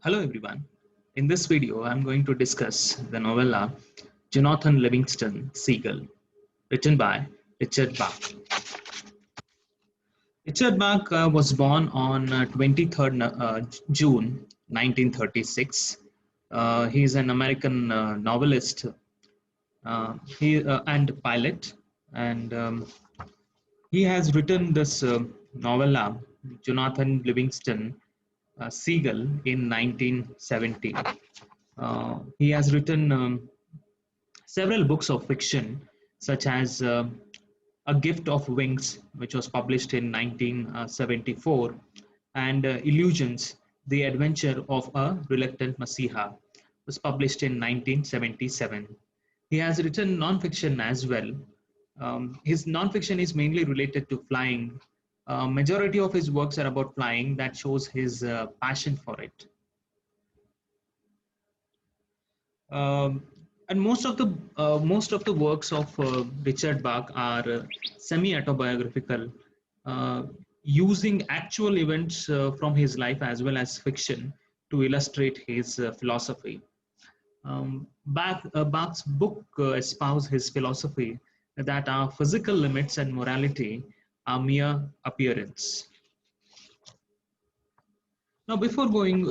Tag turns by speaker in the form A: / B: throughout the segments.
A: Hello everyone. In this video, I'm going to discuss the novella Jonathan Livingston Seagull, written by Richard Bach. Richard Bach was born on 23rd June 1936. He is an American novelist and pilot, and he has written this novella, Jonathan Livingston Seagull, in 1970. He has written several books of fiction, such as A Gift of Wings, which was published in 1974, and Illusions, The Adventure of a Reluctant Messiah, was published in 1977. He has written non-fiction as well. His non-fiction is mainly related to flying. Majority of his works are about flying. That shows his passion for it. Um, and most of the works of Richard Bach are semi-autobiographical, uh, using actual events from his life as well as fiction to illustrate his philosophy. Bach's book espouses his philosophy that our physical limits and morality are mere appearance. Now, before going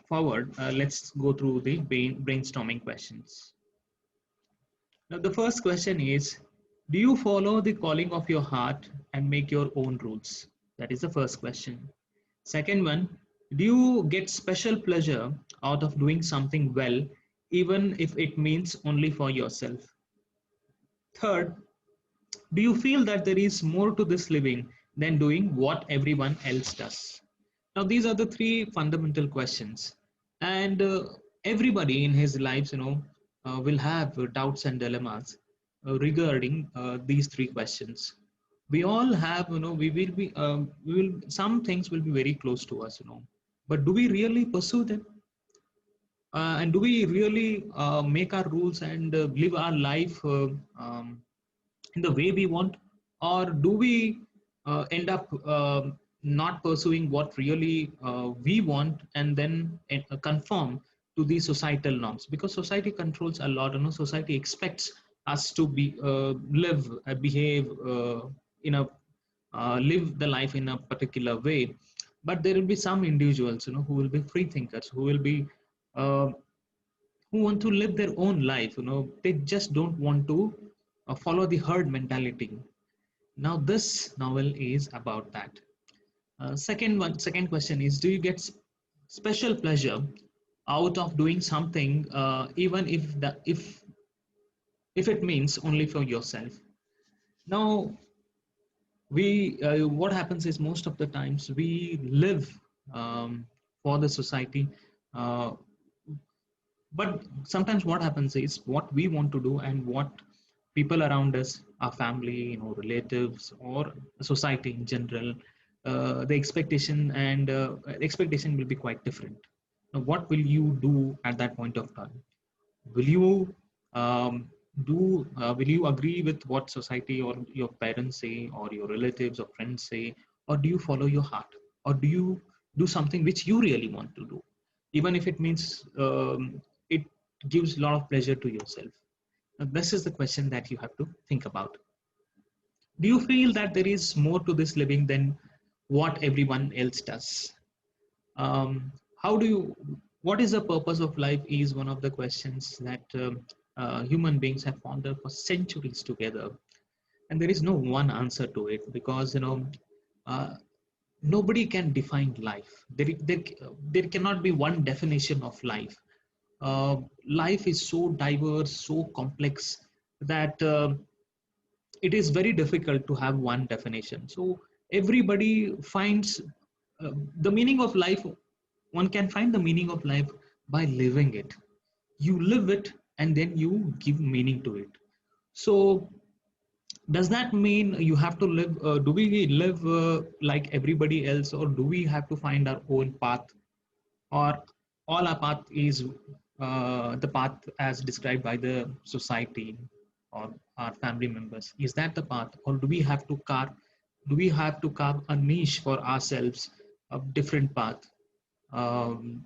A: forward, let's go through the brainstorming questions. Now, the first question is, do you follow the calling of your heart and make your own rules? That is the first question. Second one, do you get special pleasure out of doing something well, even if it means only for yourself? Third, do you feel that there is more to this living than doing what everyone else does? Now, these are the three fundamental questions, and everybody in his lives, will have doubts and dilemmas regarding these three questions. We all have, we will. Some things will be very close to us, but do we really pursue them? And do we really make our rules and live our life in the way we want, or do we end up not pursuing what really we want and then conform to the societal norms, because society controls a lot. Society expects us to be live behave in a live the life in a particular way. But there will be some individuals, who will be free thinkers, who will be uh, who want to live their own life. They just don't want to follow the herd mentality. Now this novel is about that. Second question is, do you get special pleasure out of doing something, even if it means only for yourself? Now, we what happens is, most of the times we live for the society, uh, but sometimes what happens is, what we want to do and what people around us, our family, relatives, or society in general, the expectation will be quite different. Now, what will you do at that point of time? Will you um, will you agree with what society or your parents say, or your relatives or friends say, or do you follow your heart, or do you do something which you really want to do, even if it means it gives a lot of pleasure to yourself? Now, this is the question that you have to think about. Do you feel that there is more to this living than what everyone else does? How do you, what is the purpose of life, is one of the questions that human beings have pondered for centuries together. And there is no one answer to it, because uh, nobody can define life. There cannot be one definition of life. Life is so diverse, so complex, that it is very difficult to have one definition. So everybody finds the meaning of life. One can find the meaning of life by living it. You live it, and then you give meaning to it. So does that mean you have to live? Do we live like everybody else, or do we have to find our own path, or all our path is the path as described by the society or our family members? Is that the path, or do we have to carve a niche for ourselves, a different path? Um,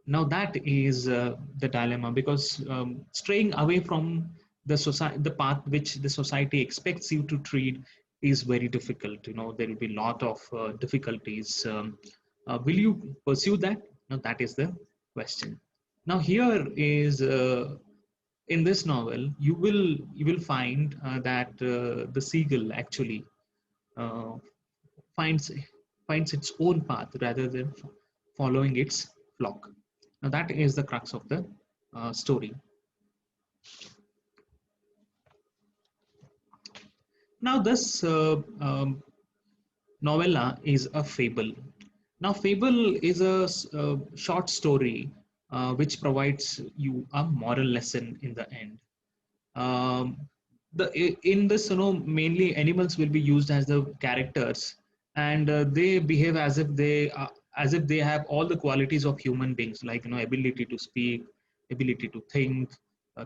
A: Now that is the dilemma, because straying away from the society, the path which the society expects you to treat, is very difficult. There will be a lot of difficulties. Will you pursue that? Now that is the question. Now here is in this novel, you will find that the seagull actually uh, finds finds its own path rather than following its flock. Now that is the crux of the story. Now this novella is a fable. Now fable is a short story which provides you a moral lesson in the end. um, in this, mainly animals will be used as the characters, and they behave as if they have all the qualities of human beings, like ability to speak, ability to think,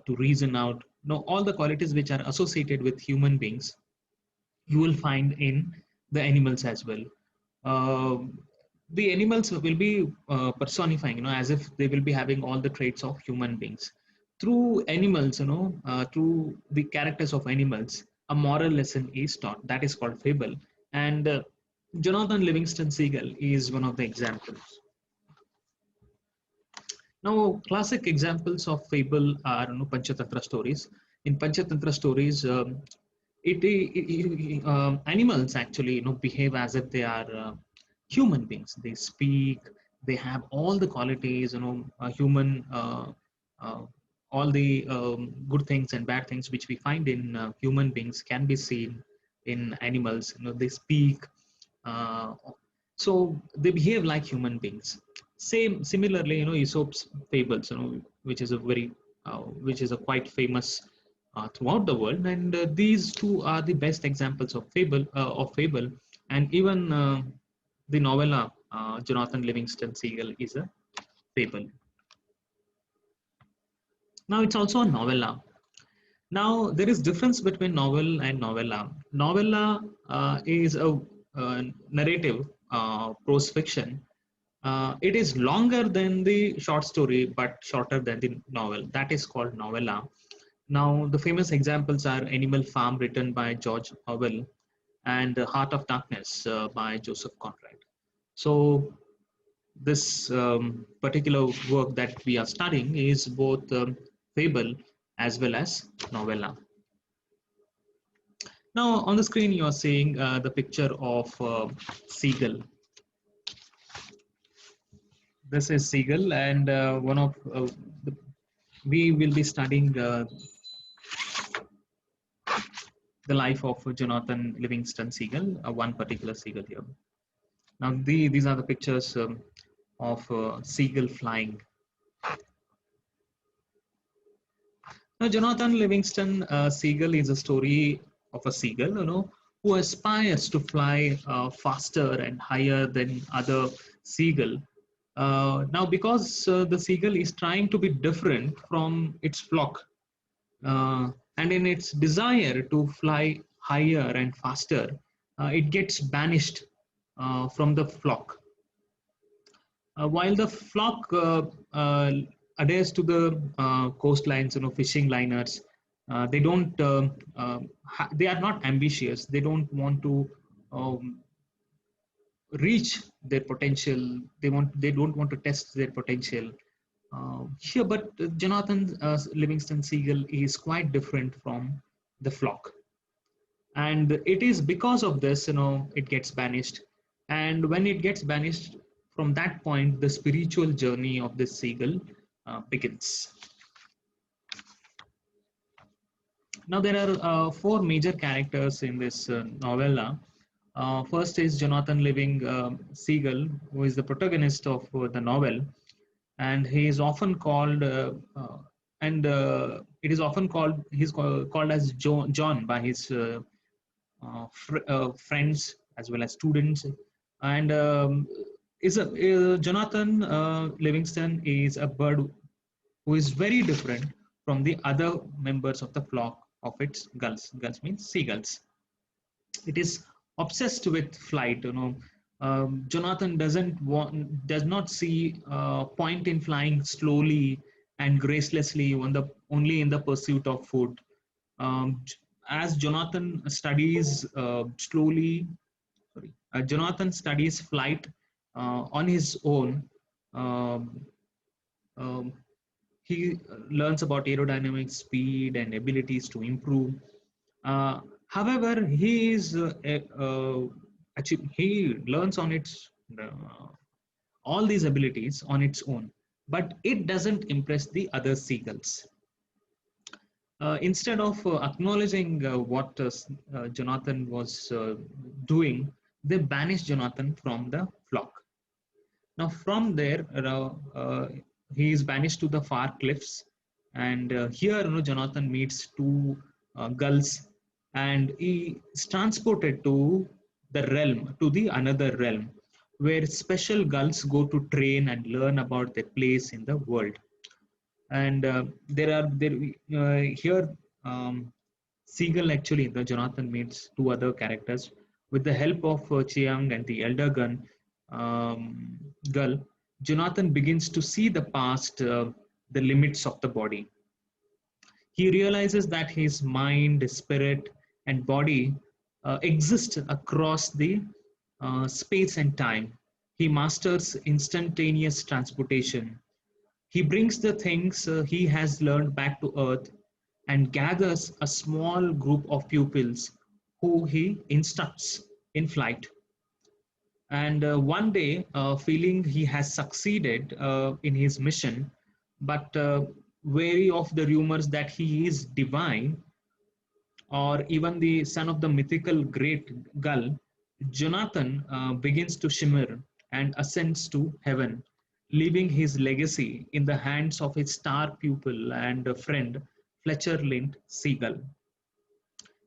A: to reason out, all the qualities which are associated with human beings, you will find in the animals as well. Um the animals will be personifying, as if they will be having all the traits of human beings. Through animals, through the characters of animals, a moral lesson is taught. That is called fable. And Jonathan Livingston Seagull is one of the examples. Now, classic examples of fable are Panchatantra stories. In Panchatantra stories, animals actually behave as if they are human beings. They speak, they have all the qualities, human, uh, all the good things and bad things which we find in human beings can be seen in animals. They speak, uh, so they behave like human beings. Same similarly, Aesop's fables, which is a very which is a quite famous throughout the world, and these two are the best examples of fable. And even the novella Jonathan Livingston Seagull is a fable. Now it's also a novella. Now there is difference between novel and novella. Novella is a narrative prose fiction. It is longer than the short story, but shorter than the novel. That is called novella. Now, the famous examples are Animal Farm, written by George Orwell, and Heart of Darkness by Joseph Conrad. So, this particular work that we are studying is both fable as well as novella. Now, on the screen, you are seeing the picture of seagull. This is seagull, and one of the, we will be studying the life of Jonathan Livingston Seagull, one particular seagull here. Now, these are the pictures of seagull flying. Now, Jonathan Livingston Seagull is a story of a seagull, who aspires to fly faster and higher than other seagull. Now, because the seagull is trying to be different from its flock, and in its desire to fly higher and faster, it gets banished from the flock. While the flock adheres to the coastlines, fishing liners, they don't. They are not ambitious. They don't want to um, reach their potential. They don't want to test their potential. Here, but Jonathan Livingston Seagull is quite different from the flock, and it is because of this, it gets banished. And when it gets banished, from that point, the spiritual journey of this seagull begins. Now, there are four major characters in this novella. First is Jonathan Living Seagull, who is the protagonist of the novel, and he is often called and it is often called called as John by his friends as well as students. And is a Jonathan Livingston is a bird who is very different from the other members of the flock of its gulls. Gulls means seagulls. It is obsessed with flight, Jonathan does not see point in flying slowly and gracelessly only in the pursuit of food. Um, as Jonathan studies Jonathan studies flight on his own. Um, um, he learns about aerodynamics, speed, and abilities to improve. Uh, However, he learns on all these abilities on its own, but it doesn't impress the other seagulls. Instead of acknowledging what Jonathan was doing, they banish Jonathan from the flock. Now, from there, he is banished to the far cliffs, and here, Jonathan meets two gulls, and he is transported to the realm, to the another realm, where special gulls go to train and learn about their place in the world. And there here Siegel actually the Jonathan meets two other characters with the help of Chiang and the elder gun girl. Jonathan begins to see the past, the limits of the body. He realizes that his mind, spirit, and body exist across the space and time. He masters instantaneous transportation. He brings the things he has learned back to earth and gathers a small group of pupils who he instructs in flight. And one day, feeling he has succeeded in his mission, but wary of the rumors that he is divine or even the son of the mythical great gull, Jonathan begins to shimmer and ascends to heaven, leaving his legacy in the hands of his star pupil and friend, Fletcher Lind Seagull.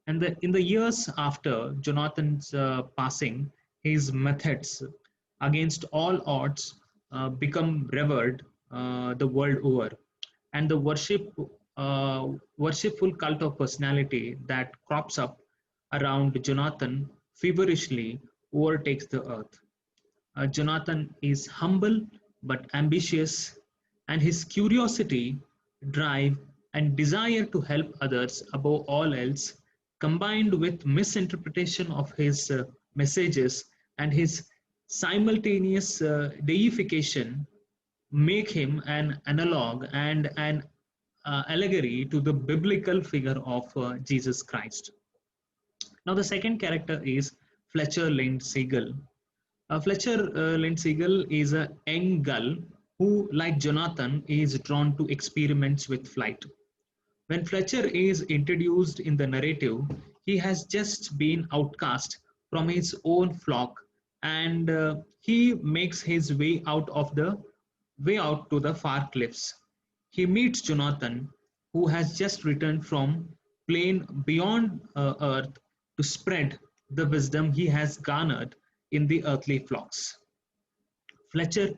A: And in the years after Jonathan's passing, his methods, against all odds, become revered the world over. And the worshipful cult of personality that crops up around Jonathan feverishly overtakes the earth. Jonathan is humble but ambitious, and his curiosity, drive, and desire to help others above all else, combined with misinterpretation of his messages and his simultaneous deification, make him an analog and an allegory to the biblical figure of Jesus Christ. Now, the second character is Fletcher Lind Seagull. Fletcher Lind Seagull is a young gull who, like Jonathan, is drawn to experiments with flight. When Fletcher is introduced in the narrative, he has just been outcast from his own flock, and he makes his way out to the far cliffs. He meets Jonathan, who has just returned from plane beyond earth to spread the wisdom he has garnered in the earthly flocks. Fletcher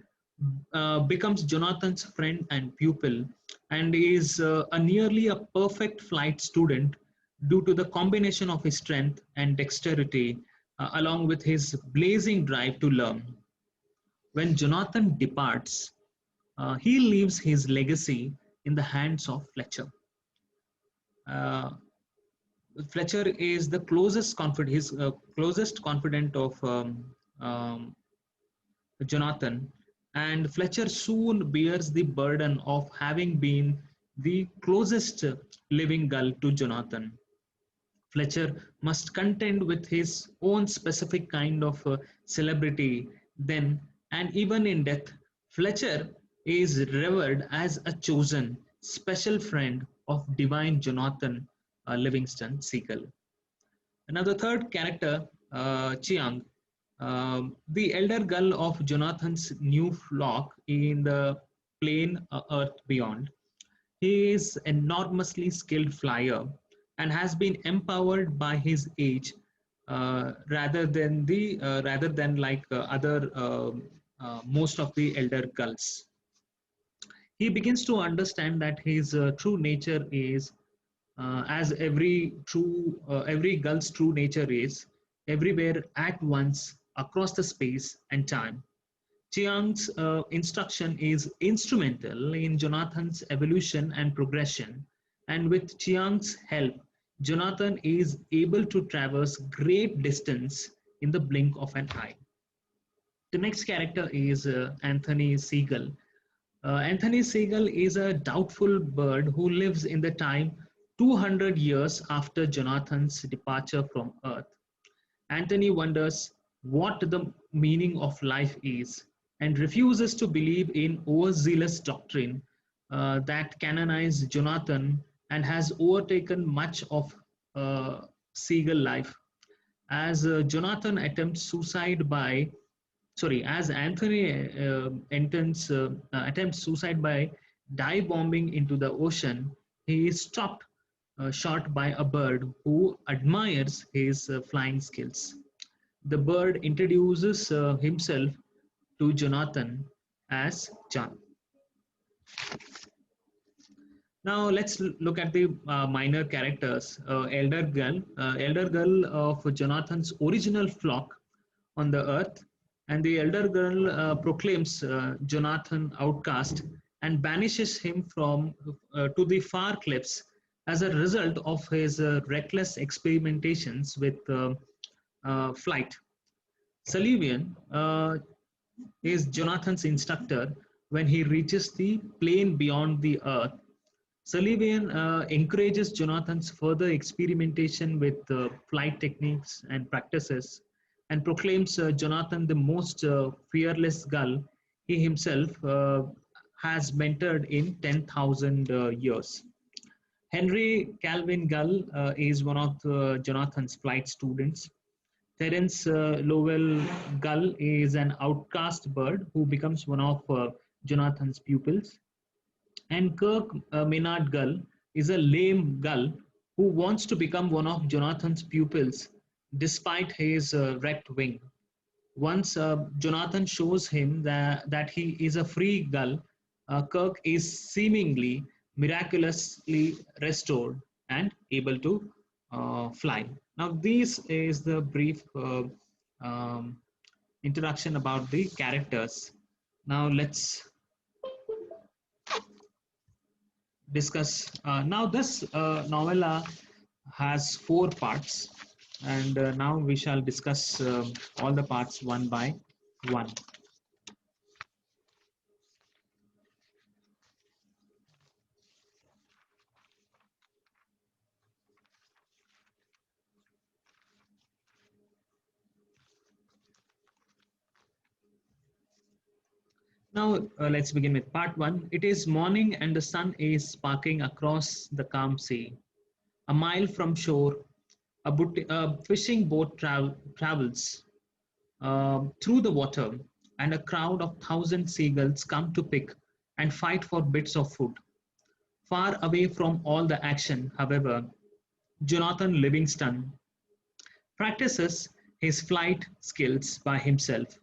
A: becomes Jonathan's friend and pupil and is a nearly a perfect flight student due to the combination of his strength and dexterity along with his blazing drive to learn. When Jonathan departs, he leaves his legacy in the hands of Fletcher. Uh, Fletcher is the closest confidant of Jonathan, and Fletcher soon bears the burden of having been the closest living gull to Jonathan. Fletcher must contend with his own specific kind of celebrity then, and even in death, Fletcher is revered as a chosen, special friend of divine Jonathan Livingston Seagull. Now, the third character, Chiang, the elder gull of Jonathan's new flock in the plain earth beyond. He is enormously skilled flyer and has been empowered by his age rather than like other most of the elder gulls. He begins to understand that his true nature is as every gull's true nature is everywhere at once across the space and time. Chiang's instruction is instrumental in Jonathan's evolution and progression, and with Chiang's help, Jonathan is able to traverse great distance in the blink of an eye. The next character is Anthony Seagull. Anthony Seagull is a doubtful bird who lives in the time 200 years after Jonathan's departure from Earth. Anthony wonders what the meaning of life is and refuses to believe in overzealous doctrine that canonized Jonathan and has overtaken much of Seagull life. As Jonathan attempts suicide by as Anthony attempts suicide by dive bombing into the ocean, he is stopped shot by a bird who admires his flying skills. The bird introduces himself to Jonathan as John. Now let's look at the minor characters. Elder Gull of Jonathan's original flock on the earth, and the elder girl proclaims Jonathan outcast and banishes him from to the far cliffs as a result of his reckless experimentations with flight. Sullivan is Jonathan's instructor when he reaches the plane beyond the earth. Sullivan encourages Jonathan's further experimentation with flight techniques and practices and proclaims Jonathan the most fearless gull he himself has mentored in 10,000 years. Henry Calvin Gull is one of Jonathan's flight students. Terence Lowell Gull is an outcast bird who becomes one of Jonathan's pupils. And Kirk Maynard Gull is a lame gull who wants to become one of Jonathan's pupils despite his wrecked wing. Once Jonathan shows him that he is a free gull, Kirk is seemingly miraculously restored and able to fly. Now, this is the brief introduction about the characters. Now, let's discuss. Now, this novella has 4 parts, and now we shall discuss all the parts one by one. Now, let's begin with part 1. It is morning and the sun is sparkling across the calm sea. A mile from shore, a fishing boat travels through the water, and a crowd of 1,000 seagulls come to pick and fight for bits of food. Far away from all the action, however, Jonathan Livingston practices his flight skills by himself.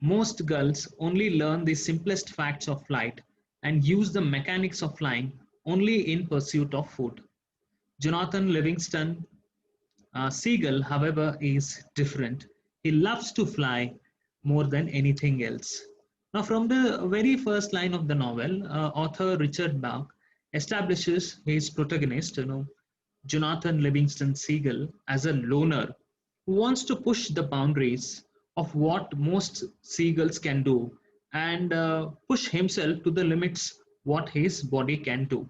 A: Most gulls only learn the simplest facts of flight and use the mechanics of flying only in pursuit of food. Jonathan Livingston Seagull, however, is different. He loves to fly more than anything else. Now, from the very first line of the novel, author Richard Bach establishes his protagonist, Jonathan Livingston Seagull, as a loner who wants to push the boundaries of what most seagulls can do and push himself to the limits what his body can do.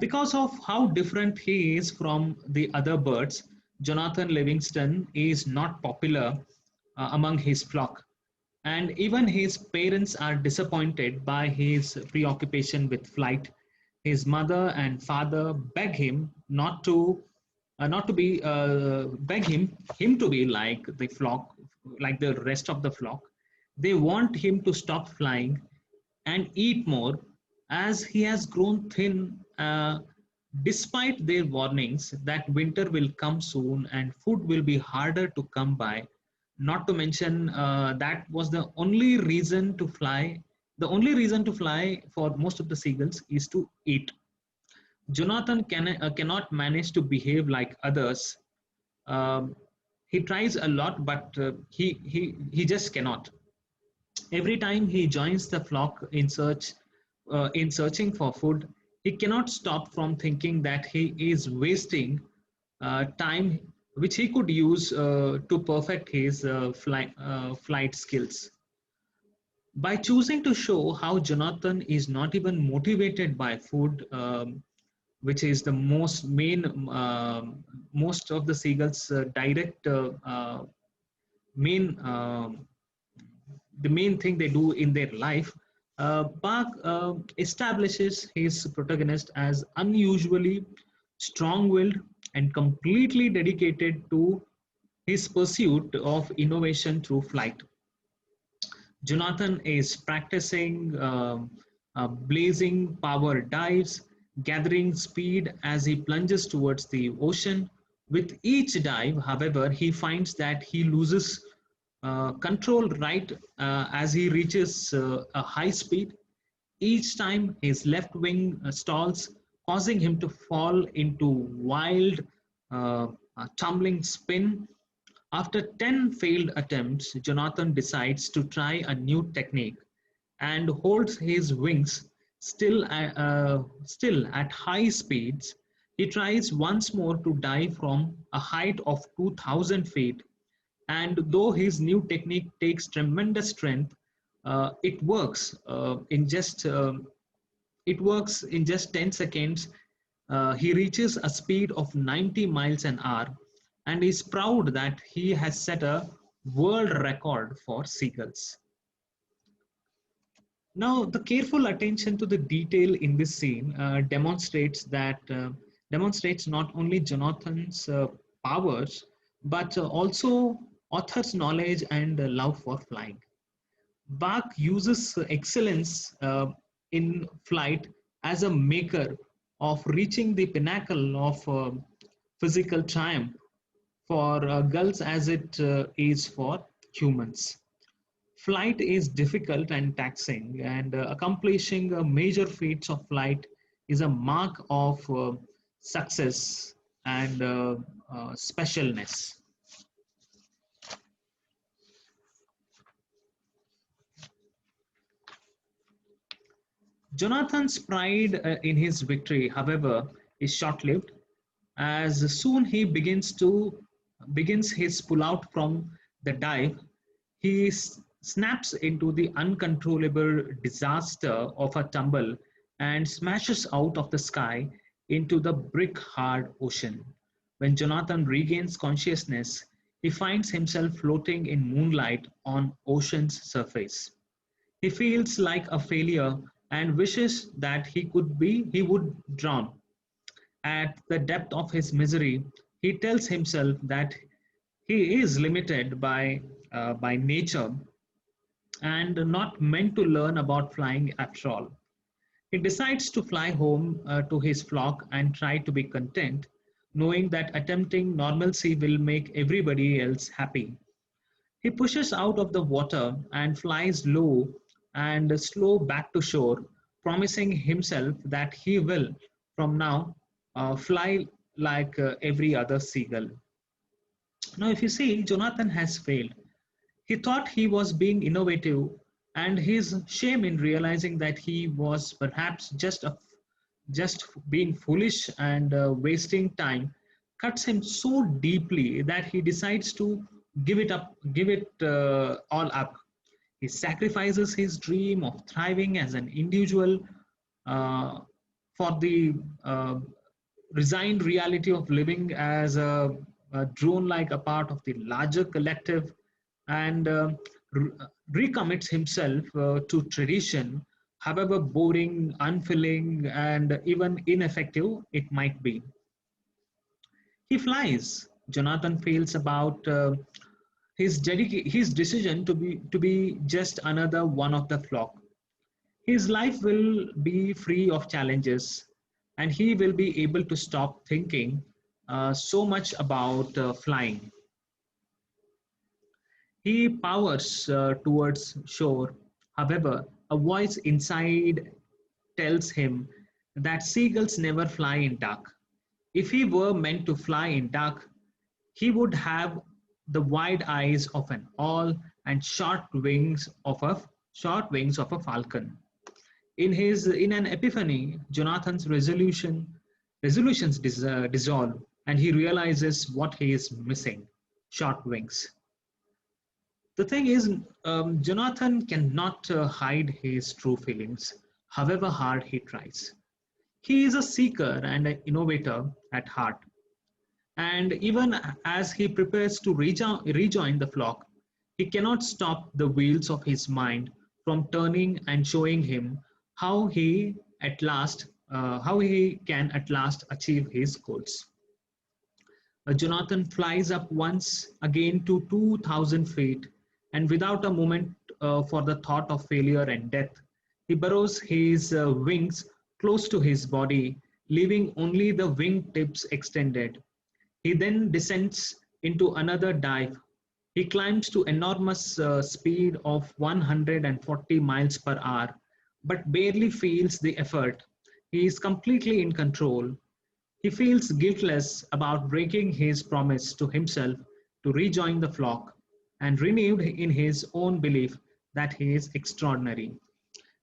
A: Because of how different he is from the other birds, Jonathan Livingston is not popular among his flock. And even his parents are disappointed by his preoccupation with flight. His mother and father beg him beg him to be like the flock, like the rest of the flock. They want him to stop flying and eat more, as he has grown thin, despite their warnings that winter will come soon and food will be harder to come by. Not to mention that was the only reason to fly. The only reason to fly for most of the seagulls is to eat. Jonathan cannot manage to behave like others. Um, He tries a lot, but he just cannot. Every time he joins the flock in searching for food, he cannot stop from thinking that he is wasting time which he could use to perfect his flight skills. By choosing to show how Jonathan is not even motivated by food, which is the most of the seagulls direct main the main thing they do in their life. Park establishes his protagonist as unusually strong-willed and completely dedicated to his pursuit of innovation through flight. Jonathan is practicing blazing power dives, gathering speed as he plunges towards the ocean. With each dive, however, he finds that he loses control right as he reaches a high speed. Each time his left wing stalls, causing him to fall into wild, tumbling spin. After 10 failed attempts, Jonathan decides to try a new technique and holds his wings still at high speeds. He tries once more to dive from a height of 2,000 feet, and though his new technique takes tremendous strength, it works it works in just 10 seconds. He reaches a speed of 90 miles an hour and is proud that he has set a world record for seagulls. Now, the careful attention to the detail in this scene demonstrates not only Jonathan's powers, but also author's knowledge and love for flying. Bach uses excellence in flight as a maker of reaching the pinnacle of physical triumph for gulls as it is for humans. Flight is difficult and taxing, and accomplishing major feats of flight is a mark of success and specialness. Jonathan's pride in his victory, however, is short-lived, as soon he begins his pull-out from the dive, he snaps into the uncontrollable disaster of a tumble and smashes out of the sky into the brick-hard ocean. When Jonathan regains consciousness, he finds himself floating in moonlight on ocean's surface. He feels like a failure and wishes that he would drown. At the depth of his misery, he tells himself that he is limited by nature and not meant to learn about flying after all. He decides to fly home to his flock and try to be content, knowing that attempting normalcy will make everybody else happy. He pushes out of the water and flies low and slow back to shore, promising himself that he will, from now, fly like every other seagull. Now, if you see, Jonathan has failed. He thought he was being innovative, and his shame in realizing that he was perhaps just being foolish and wasting time cuts him so deeply that he decides to give it all up. He sacrifices his dream of thriving as an individual uh, for the resigned reality of living as a drone like a part of the larger collective, and recommits himself to tradition, however boring, unfilling, and even ineffective it might be. He flies. Jonathan feels about his decision to be just another one of the flock. His life will be free of challenges, and he will be able to stop thinking so much about flying. He powers towards shore. However, a voice inside tells him that seagulls never fly in dark. If he were meant to fly in dark, he would have the wide eyes of an owl, and short wings of a falcon. In an epiphany, Jonathan's resolutions dissolve, and he realizes what he is missing: short wings. The thing is, Jonathan cannot hide his true feelings, however hard he tries. He is a seeker and an innovator at heart, and even as he prepares to rejoin the flock, he cannot stop the wheels of his mind from turning and showing him how he can at last achieve his goals. Jonathan flies up once again to 2,000 feet, and without a moment for the thought of failure and death, he burrows his wings close to his body, leaving only the wing tips extended. He then descends into another dive. He climbs to enormous speed of 140 miles per hour, but barely feels the effort. He is completely in control. He feels guiltless about breaking his promise to himself to rejoin the flock, and renewed in his own belief that he is extraordinary.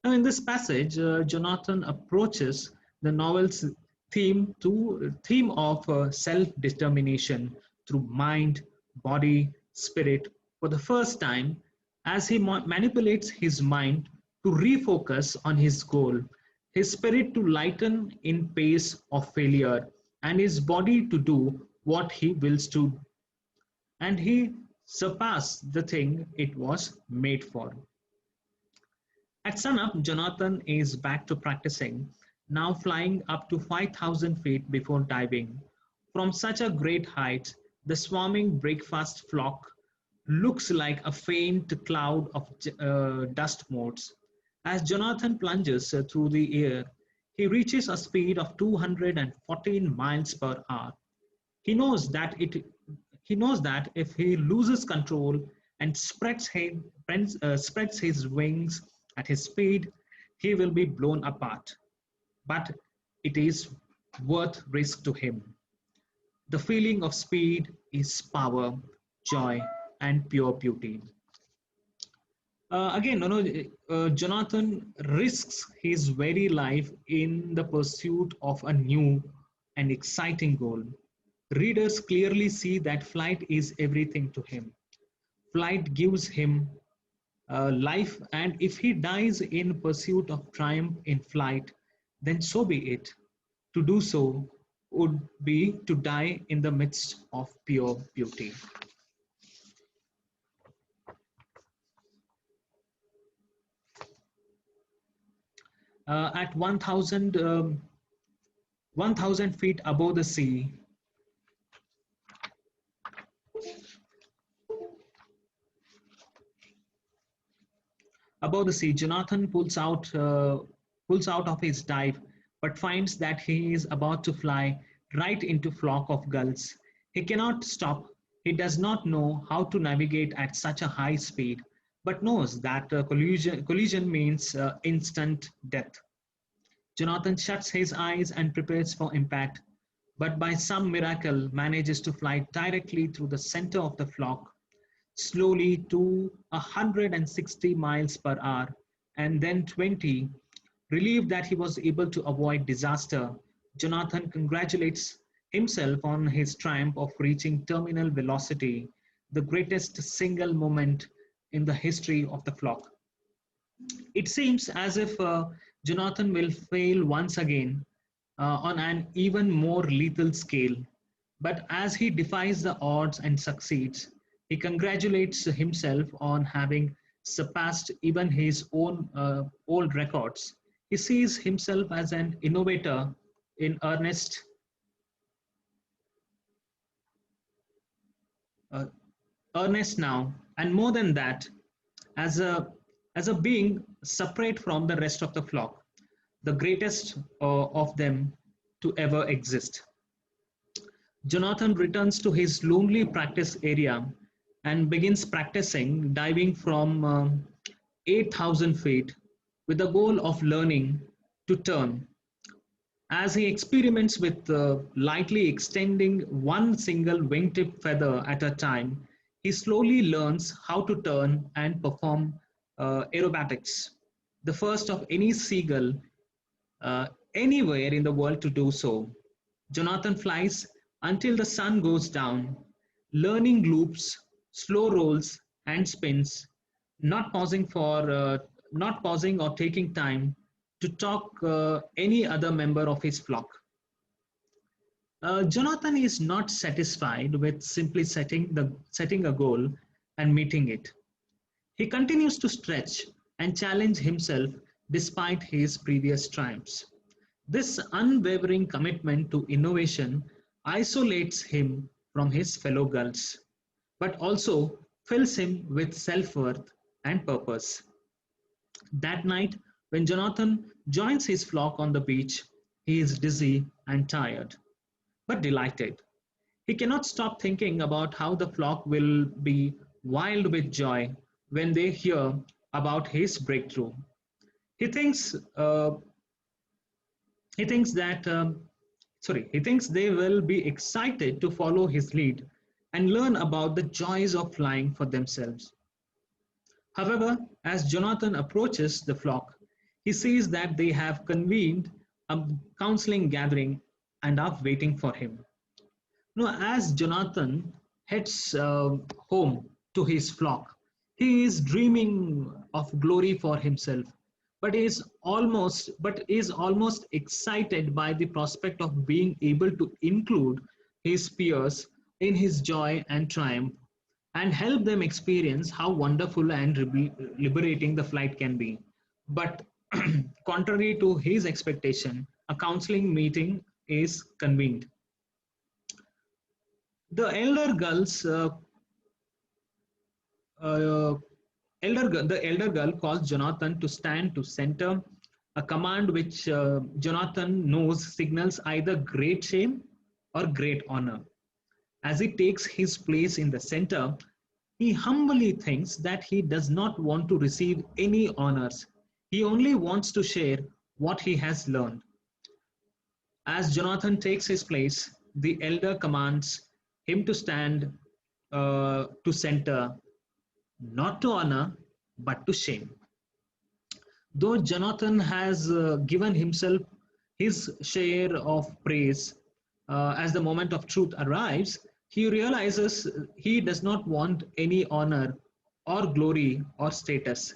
A: Now, in this passage, Jonathan approaches the novel's theme of self-determination through mind, body, spirit for the first time, as he manipulates his mind to refocus on his goal, his spirit to lighten in pace of failure, and his body to do what he wills to, and he surpass the thing it was made for. At sunup, Jonathan is back to practicing, now flying up to 5,000 feet before diving. From such a great height, the swarming breakfast flock looks like a faint cloud of dust motes. As Jonathan plunges through the air, he reaches a speed of 214 miles per hour. He knows that it he knows that if he loses control and spreads his wings at his speed, he will be blown apart. But it is worth risk to him. The feeling of speed is power, joy, and pure beauty. Again, Jonathan risks his very life in the pursuit of a new and exciting goal. Readers clearly see that flight is everything to him. Flight gives him life, and if he dies in pursuit of triumph in flight, then so be it. To do so would be to die in the midst of pure beauty. At 1,000 feet above the sea, Jonathan pulls out of his dive, but finds that he is about to fly right into flock of gulls. He cannot stop. He does not know how to navigate at such a high speed, but knows that collision means instant death. Jonathan shuts his eyes and prepares for impact, but by some miracle manages to fly directly through the center of the flock, slowly to 160 miles per hour, and then 20. Relieved that he was able to avoid disaster, Jonathan congratulates himself on his triumph of reaching terminal velocity, the greatest single moment in the history of the flock. It seems as if Jonathan will fail once again on an even more lethal scale. But as he defies the odds and succeeds, he congratulates himself on having surpassed even his own old records. He sees himself as an innovator in uh, earnest now, and more than that, as a being separate from the rest of the flock, the greatest of them to ever exist. Jonathan returns to his lonely practice area and begins practicing diving from 8,000 feet with the goal of learning to turn. As he experiments with lightly extending one single wingtip feather at a time, He slowly learns how to turn and perform aerobatics, the first of any seagull uh, anywhere in the world to do so. Jonathan flies until the sun goes down, learning loops, slow rolls, and spins, not pausing for not pausing or taking time to talk any other member of his flock. Jonathan is not satisfied with simply setting a goal and meeting it. He continues to stretch and challenge himself despite his previous triumphs. This unwavering commitment to innovation isolates him from his fellow gulls, but also fills him with self worth and purpose. That night, when Jonathan joins his flock on the beach, he is dizzy and tired, but delighted. He cannot stop thinking about how the flock will be wild with joy when they hear about his breakthrough. He thinks he thinks that he thinks they will be excited to follow his lead and learn about the joys of flying for themselves. However, as Jonathan approaches the flock, he sees that they have convened a counseling gathering and are waiting for him. Now, as Jonathan heads home to his flock, he is dreaming of glory for himself, but is almost excited by the prospect of being able to include his peers in his joy and triumph and help them experience how wonderful and liberating the flight can be. But contrary to his expectation, a counseling meeting is convened. The uh, the elder girl calls Jonathan to stand to center, a command which Jonathan knows signals either great shame or great honor. As he takes his place in the center, he humbly thinks that he does not want to receive any honors. He only wants to share what he has learned. As Jonathan takes his place, the elder commands him to stand to center, not to honor, but to shame. Though Jonathan has given himself his share of praise, as the moment of truth arrives, he realizes he does not want any honor or glory or status.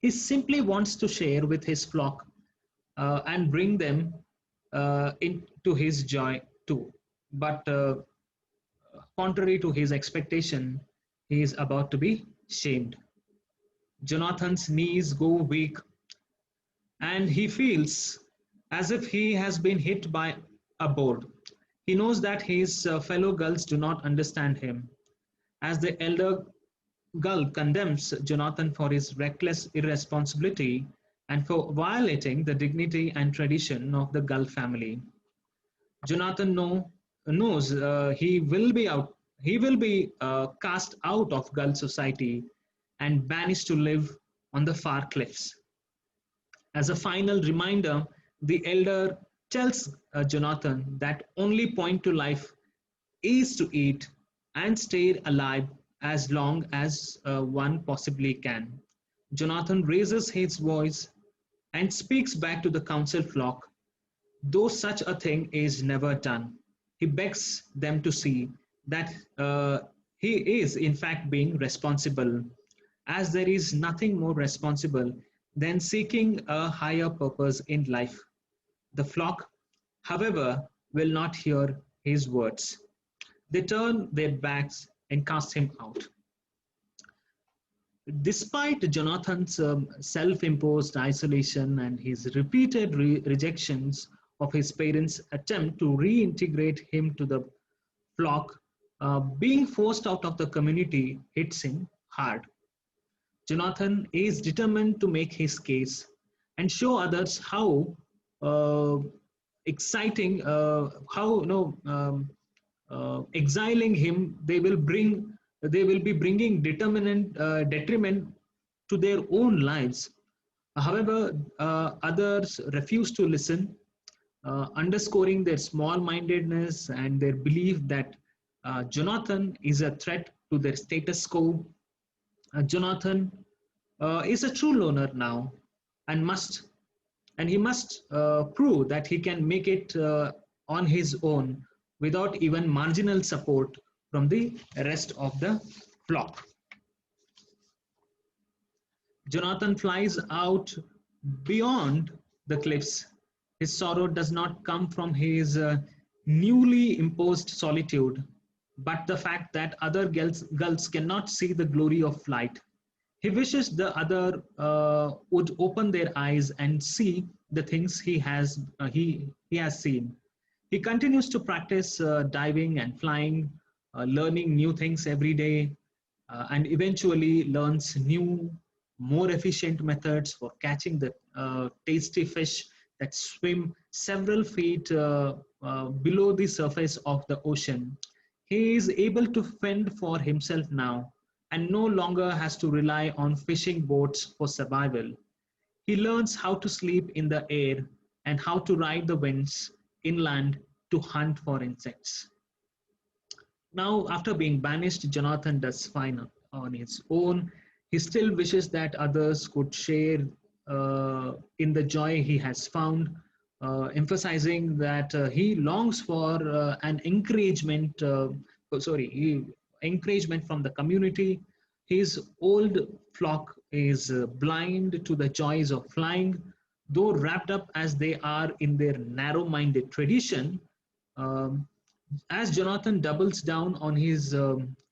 A: He simply wants to share with his flock and bring them into his joy too. But contrary to his expectation, he is about to be shamed. Jonathan's knees go weak and he feels as if he has been hit by a board. He knows that his fellow gulls do not understand him. As the elder gull condemns Jonathan for his reckless irresponsibility and for violating the dignity and tradition of the gull family. Jonathan knows he will be cast out of gull society and banished to live on the far cliffs. As a final reminder, the elder tells Jonathan that only point to life is to eat and stay alive as long as one possibly can. Jonathan raises his voice and speaks back to the council flock, though such a thing is never done. He begs them to see that he is, in fact, being responsible, as there is nothing more responsible than seeking a higher purpose in life. The flock, however, will not hear his words. They turn their backs and cast him out. Despite Jonathan's self imposed isolation and his repeated rejections of his parents' attempt to reintegrate him to the flock, being forced out of the community hits him hard. Jonathan is determined to make his case and show others how uh, exciting, how exiling him they will be bringing detriment to their own lives. However, others refuse to listen, underscoring their small mindedness and their belief that Jonathan is a threat to their status quo. Jonathan is a true loner now and he must prove that he can make it on his own without even marginal support from the rest of the flock. Jonathan flies out beyond the cliffs. His sorrow does not come from his newly imposed solitude, but the fact that other gulls cannot see the glory of flight. He wishes the other would open their eyes and see the things he has seen. He continues to practice diving and flying, learning new things every day, and eventually learns new, more efficient methods for catching the tasty fish that swim several feet below the surface of the ocean. He is able to fend for himself now and no longer has to rely on fishing boats for survival. He learns how to sleep in the air and how to ride the winds inland to hunt for insects. Now, after being banished, Jonathan does fine on his own. He still wishes that others could share in the joy he has found, emphasizing that he longs for an encouragement. Encouragement from the community. His old flock is blind to the joys of flying, though wrapped up as they are in their narrow-minded tradition. um, as Jonathan doubles down on his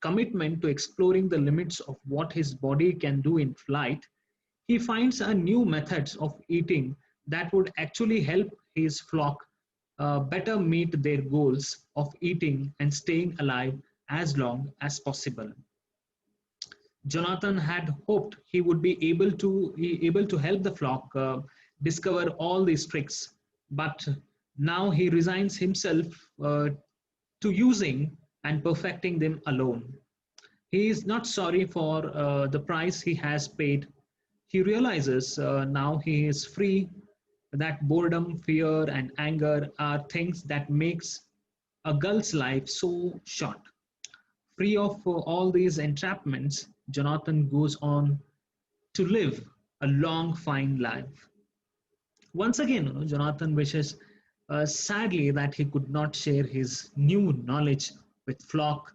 A: commitment to exploring the limits of what his body can do in flight, he finds a new methods of eating that would actually help his flock better meet their goals of eating and staying alive as long as possible. Jonathan had hoped he would be able to help the flock discover all these tricks, but now he resigns himself to using and perfecting them alone. He is not sorry for the price he has paid. He realizes now he is free that boredom, fear, and anger are things that makes a girl's life so short. Free of all these entrapments, Jonathan goes on to live a long, fine life. Once again, Jonathan wishes sadly that he could not share his new knowledge with flock,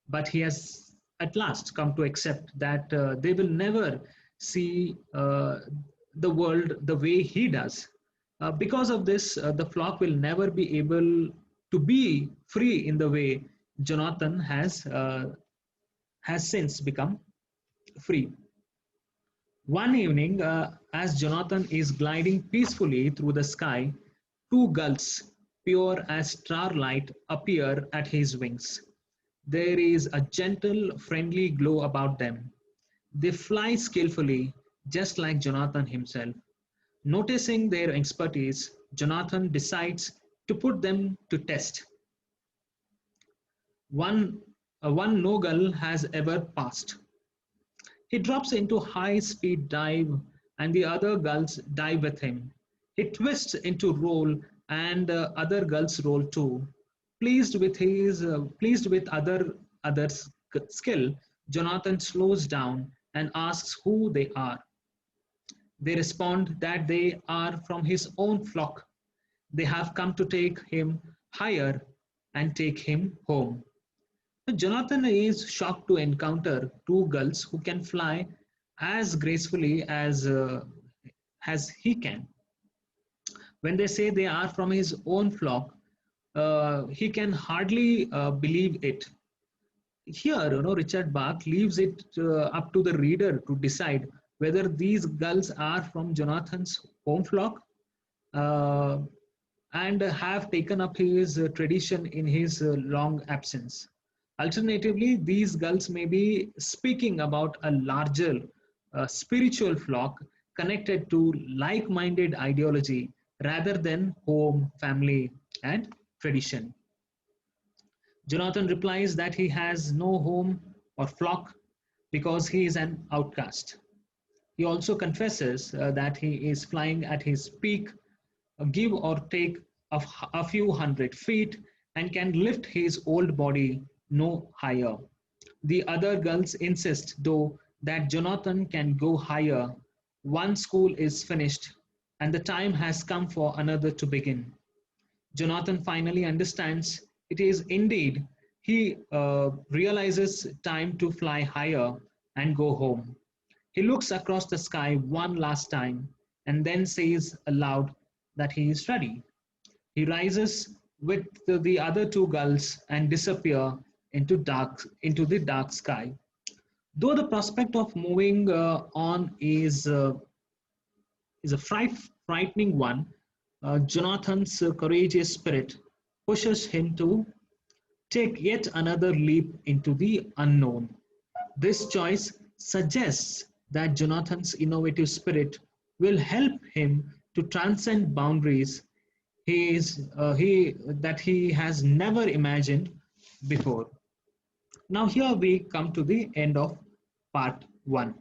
A: but he has at last come to accept that they will never see the world the way he does. Because of this, the flock will never be able to be free in the way Jonathan has since become free. One evening, as Jonathan is gliding peacefully through the sky, two gulls, pure as starlight, appear at his wings. There is a gentle, friendly glow about them. They fly skillfully, just like Jonathan himself. Noticing their expertise, Jonathan decides to put them to test. One, one no gull has ever passed. He drops into high speed dive and the other gulls dive with him. He twists into roll and other gulls roll too. Pleased with others' skill, Jonathan slows down and asks who they are. They respond that they are from his own flock. They have come to take him higher and take him home. Jonathan is shocked to encounter two gulls who can fly as gracefully as he can. When they say they are from his own flock, he can hardly believe it. Here, Richard Bach leaves it up to the reader to decide whether these gulls are from Jonathan's home flock uh, and have taken up his tradition in his long absence. Alternatively, these gulls may be speaking about a larger spiritual flock connected to like minded ideology rather than home, family, and tradition. Jonathan replies that he has no home or flock because he is an outcast. He also confesses that he is flying at his peak, give or take a few hundred feet, and can lift his old body no higher. The other girls insist, though, that Jonathan can go higher. One school is finished, and the time has come for another to begin. Jonathan finally understands it is indeed. He realizes time to fly higher and go home. He looks across the sky one last time and then says aloud that he is ready. He rises with the other two gulls and disappear into the dark sky. Though the prospect of moving on is a frightening one, Jonathan's courageous spirit pushes him to take yet another leap into the unknown. This choice suggests that Jonathan's innovative spirit will help him to transcend boundaries he has never imagined before. Now here we come to the end of part 1.